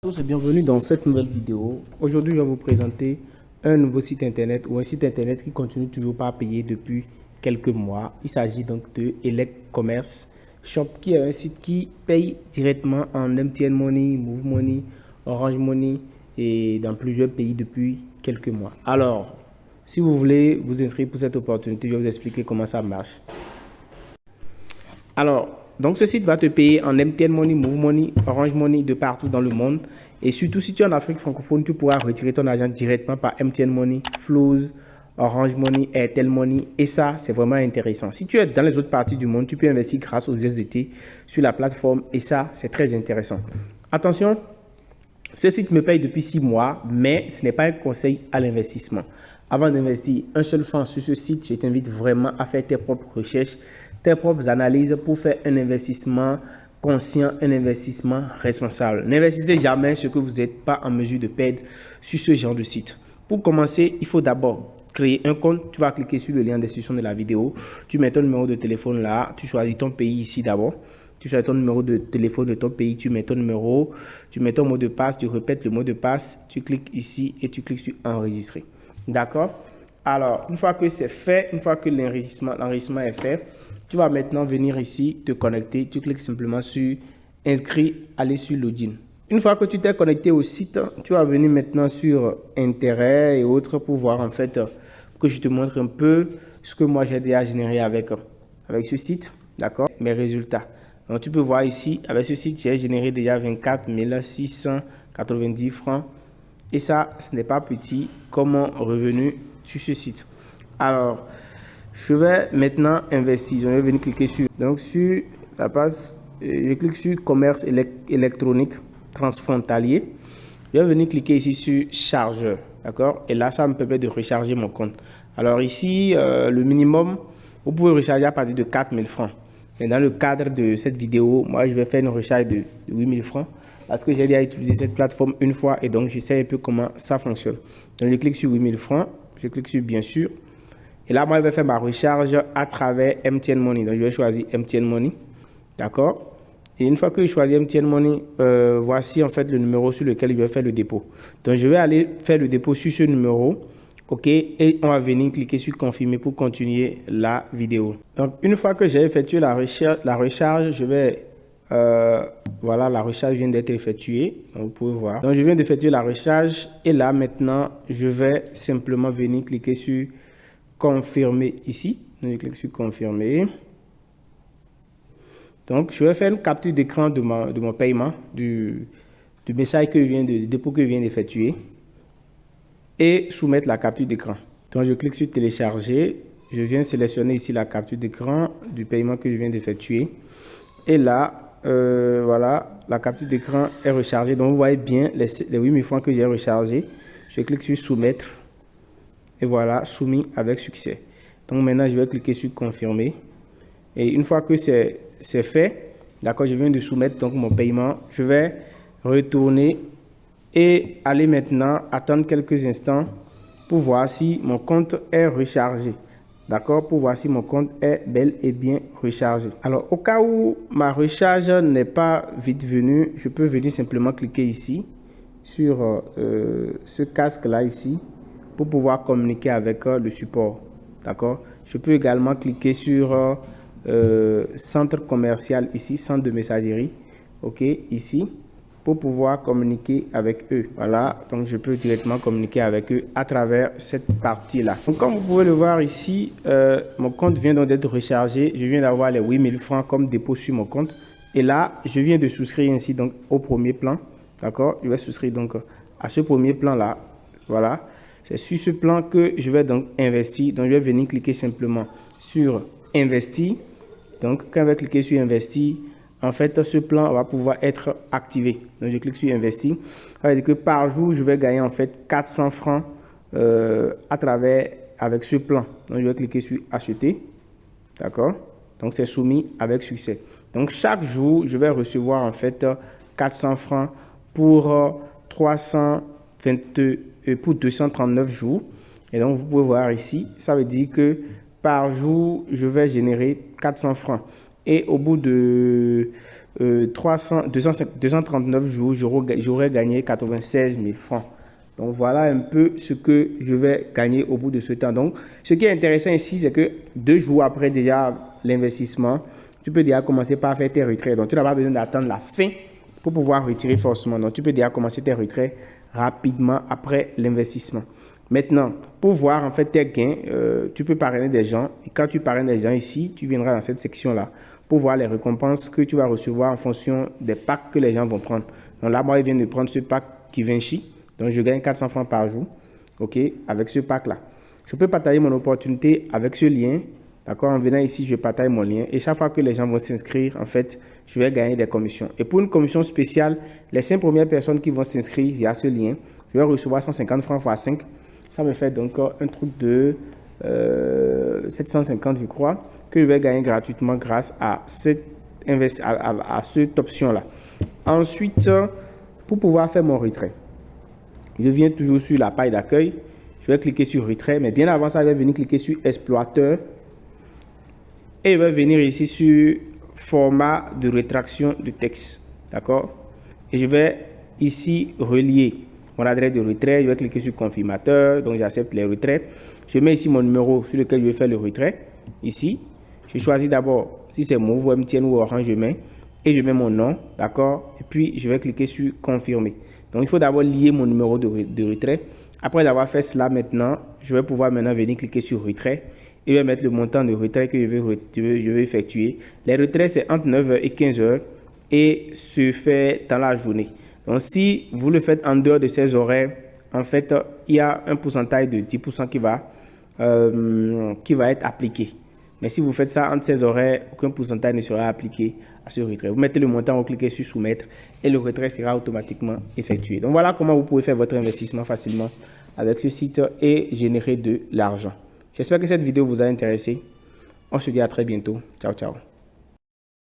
Bonjour et bienvenue dans cette nouvelle vidéo. Aujourd'hui, je vais vous présenter un nouveau site internet ou un site internet qui continue toujours pas à payer depuis quelques mois. Il s'agit donc de Elect Commerce Shop qui est un site qui paye directement en MTN Money, Move Money, Orange Money et dans plusieurs pays depuis quelques mois. Alors, si vous voulez vous inscrire pour cette opportunité, je vais vous expliquer comment ça marche. Alors, donc ce site va te payer en MTN Money, Move Money, Orange Money de partout dans le monde. Et surtout, si tu es en Afrique francophone, tu pourras retirer ton argent directement par MTN Money, Flows, Orange Money, Airtel Money. Et ça, c'est vraiment intéressant. Si tu es dans les autres parties du monde, tu peux investir grâce aux USDT sur la plateforme. Et ça, c'est très intéressant. Attention, ce site me paye depuis 6 mois, mais ce n'est pas un conseil à l'investissement. Avant d'investir un seul franc sur ce site, je t'invite vraiment à faire tes propres recherches, tes propres analyses pour faire un investissement conscient, un investissement responsable. N'investissez jamais ce que vous n'êtes pas en mesure de perdre sur ce genre de site. Pour commencer, il faut d'abord créer un compte. Tu vas cliquer sur le lien en description de la vidéo. Tu mets ton numéro de téléphone là. Tu choisis ton pays ici d'abord. Tu choisis ton numéro de téléphone de ton pays. Tu mets ton numéro. Tu mets ton mot de passe. Tu répètes le mot de passe. Tu cliques ici et tu cliques sur enregistrer. D'accord? Alors, une fois que c'est fait, une fois que l'enregistrement est fait, tu vas maintenant venir ici, te connecter. Tu cliques simplement sur inscrit, aller sur login. Une fois que tu t'es connecté au site, tu vas venir maintenant sur intérêt et autres pour voir en fait que je te montre un peu ce que moi j'ai déjà généré avec ce site. D'accord? Mes résultats. Donc tu peux voir ici, avec ce site, j'ai généré déjà 24 690 francs. Et ça, ce n'est pas petit comme revenu sur ce site. Alors, je vais maintenant investir. Je vais venir cliquer sur la page. Je clique sur commerce électronique transfrontalier. Je vais venir cliquer ici sur chargeur. D'accord? Et là, ça me permet de recharger mon compte. Alors ici, le minimum, vous pouvez recharger à partir de 4 000 francs. Mais dans le cadre de cette vidéo, moi, je vais faire une recharge de 8 000 francs. Parce que j'ai déjà utilisé cette plateforme une fois et donc je sais un peu comment ça fonctionne. Donc je clique sur 8 000 francs, je clique sur bien sûr. Et là, moi, je vais faire ma recharge à travers MTN Money. Donc je vais choisir MTN Money. D'accord? Et une fois que je choisis MTN Money, voici en fait le numéro sur lequel je vais faire le dépôt. Donc je vais aller faire le dépôt sur ce numéro. OK, et on va venir cliquer sur confirmer pour continuer la vidéo. Donc une fois que j'ai effectué la recharge, je vais voilà, la recharge vient d'être effectuée. Donc, vous pouvez voir. Donc, je viens d'effectuer la recharge. Et là, maintenant, je vais simplement venir cliquer sur confirmer ici. Donc, je clique sur confirmer. Donc, je vais faire une capture d'écran de mon paiement, du message que je viens de dépôt que je viens d'effectuer. Et soumettre la capture d'écran. Donc, je clique sur télécharger. Je viens sélectionner ici la capture d'écran du paiement que je viens d'effectuer. Et là, voilà, la capture d'écran est rechargée. Donc, vous voyez bien les 8 000 francs que j'ai rechargés. Je clique sur soumettre. Et voilà, soumis avec succès. Donc, maintenant, je vais cliquer sur confirmer. Et une fois que c'est fait, d'accord, je viens de soumettre donc mon paiement. Je vais retourner et aller maintenant attendre quelques instants pour voir si mon compte est rechargé. D'accord, pour voir si mon compte est bel et bien rechargé. Alors, au cas où ma recharge n'est pas vite venue, je peux venir simplement cliquer ici sur ce casque-là ici pour pouvoir communiquer avec le support. D'accord. Je peux également cliquer sur centre commercial ici, centre de messagerie. OK, ici, pour pouvoir communiquer avec eux. Voilà, donc je peux directement communiquer avec eux à travers cette partie-là. Donc comme vous pouvez le voir ici, mon compte vient donc d'être rechargé. Je viens d'avoir les 8 000 francs comme dépôt sur mon compte. Et là, je viens de souscrire ainsi donc au premier plan. D'accord, je vais souscrire donc à ce premier plan-là. Voilà, c'est sur ce plan que je vais donc investir. Donc je vais venir cliquer simplement sur investir. Donc quand je vais cliquer sur investir, en fait, ce plan va pouvoir être activé. Donc, je clique sur investir. Ça veut dire que par jour, je vais gagner en fait 400 francs avec ce plan. Donc, je vais cliquer sur acheter. D'accord? Donc, c'est soumis avec succès. Donc, chaque jour, je vais recevoir en fait 400 francs pour 239 jours. Et donc, vous pouvez voir ici, ça veut dire que par jour, je vais générer 400 francs. Et au bout de 239 jours, j'aurais gagné 96 000 francs. Donc, voilà un peu ce que je vais gagner au bout de ce temps. Donc, ce qui est intéressant ici, c'est que 2 jours après déjà l'investissement, tu peux déjà commencer par faire tes retraits. Donc, tu n'as pas besoin d'attendre la fin pour pouvoir retirer forcément. Donc, tu peux déjà commencer tes retraits rapidement après l'investissement. Maintenant, pour voir en fait tes gains, tu peux parrainer des gens. Et quand tu parraines des gens ici, tu viendras dans cette section-là pour voir les récompenses que tu vas recevoir en fonction des packs que les gens vont prendre. Donc là, moi, je viens de prendre ce pack Givenchy. Donc, je gagne 400 francs par jour, ok, avec ce pack-là. Je peux partager mon opportunité avec ce lien, d'accord. En venant ici, je partage mon lien. Et chaque fois que les gens vont s'inscrire, en fait, je vais gagner des commissions. Et pour une commission spéciale, les 5 premières personnes qui vont s'inscrire via ce lien, je vais recevoir 150 francs x 5. Ça me fait donc un truc de 750, je crois, que je vais gagner gratuitement grâce à cette option-là. Ensuite, pour pouvoir faire mon retrait, je viens toujours sur la page d'accueil. Je vais cliquer sur retrait, mais bien avant ça, je vais venir cliquer sur exploiteur. Et je vais venir ici sur format de rétraction de texte. D'accord? Et je vais ici relier mon adresse de retrait. Je vais cliquer sur confirmateur. Donc, j'accepte les retraits. Je mets ici mon numéro sur lequel je vais faire le retrait. Ici, je choisis d'abord si c'est Move, MTN ou Orange, je mets. Et je mets mon nom. D'accord? Et puis, je vais cliquer sur confirmer. Donc, il faut d'abord lier mon numéro de retrait. Après avoir fait cela maintenant, je vais pouvoir maintenant venir cliquer sur retrait. Et je vais mettre le montant de retrait que je vais effectuer. Les retraits, c'est entre 9h et 15h et se fait dans la journée. Donc, si vous le faites en dehors de ces horaires, en fait, il y a un pourcentage de 10% qui va être appliqué. Mais si vous faites ça entre ces horaires, aucun pourcentage ne sera appliqué à ce retrait. Vous mettez le montant, vous cliquez sur soumettre et le retrait sera automatiquement effectué. Donc, voilà comment vous pouvez faire votre investissement facilement avec ce site et générer de l'argent. J'espère que cette vidéo vous a intéressé. On se dit à très bientôt. Ciao, ciao.